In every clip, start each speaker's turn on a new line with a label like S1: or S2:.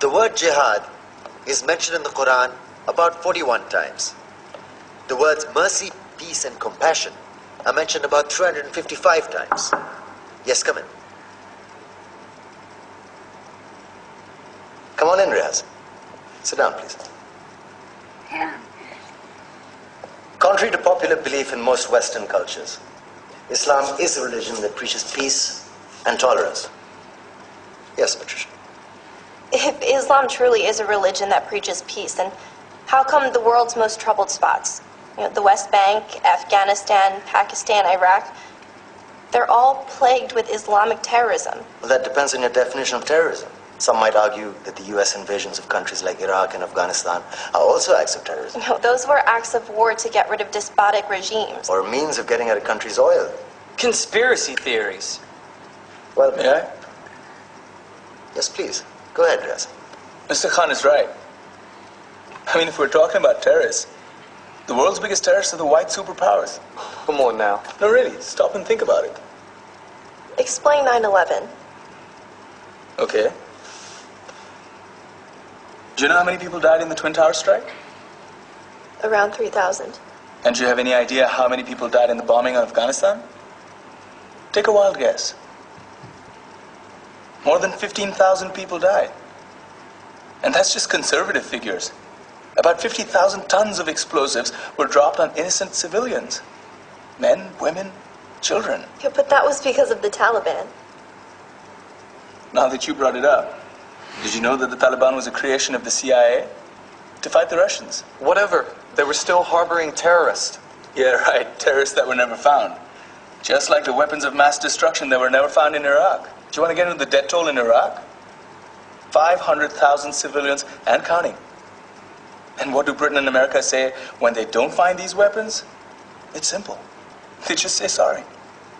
S1: The word jihad is mentioned in the Quran about 41 times. The words mercy, peace, and compassion are mentioned about 355 times. Yes, come in. Come on in, Riaz. Sit down, please.
S2: Yeah.
S1: Contrary to popular belief in most Western cultures, Islam is a religion that preaches peace and tolerance. Yes, Patricia.
S3: If Islam truly is a religion that preaches peace, then how come the world's most troubled spots, the West Bank, Afghanistan, Pakistan, Iraq, they're all plagued with Islamic terrorism?
S1: Well, that depends on your definition of terrorism. Some might argue that the U.S. invasions of countries like Iraq and Afghanistan are also acts of terrorism.
S3: No, those were acts of war to get rid of despotic regimes.
S1: Or a means of getting at a country's oil.
S4: Conspiracy theories.
S1: Well,
S5: May I?
S1: Yes, please. Go ahead, Riaz.
S5: Mr. Khan is right. I mean, if we're talking about terrorists, the world's biggest terrorists are the white superpowers.
S4: Come on now.
S5: No, really, stop and think about it.
S3: Explain 9/11.
S5: Okay. Do you know how many people died in the Twin Towers strike?
S3: Around 3,000.
S5: And do you have any idea how many people died in the bombing of Afghanistan? Take a wild guess. More than 15,000 people died. And that's just conservative figures. About 50,000 tons of explosives were dropped on innocent civilians. Men, women, children.
S3: Yeah, but that was because of the Taliban.
S5: Now that you brought it up, did you know that the Taliban was a creation of the CIA to fight the Russians?
S4: Whatever. They were still harboring terrorists.
S5: Yeah, right. Terrorists that were never found. Just like the weapons of mass destruction that were never found in Iraq. Do you want to get into the death toll in Iraq? 500,000 civilians and counting. And what do Britain and America say when they don't find these weapons? It's simple. They just say sorry.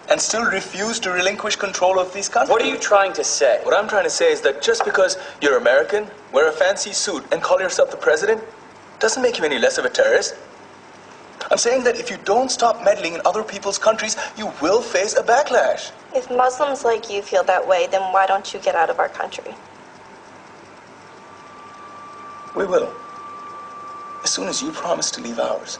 S5: And still refuse to relinquish control of these countries.
S4: What are you trying to say?
S5: What I'm trying to say is that just because you're American, wear a fancy suit, and call yourself the president, doesn't make you any less of a terrorist. I'm saying that if you don't stop meddling in other people's countries, you will face a backlash.
S3: If Muslims like you feel that way, then why don't you get out of our country?
S5: We will. As soon as you promise to leave ours.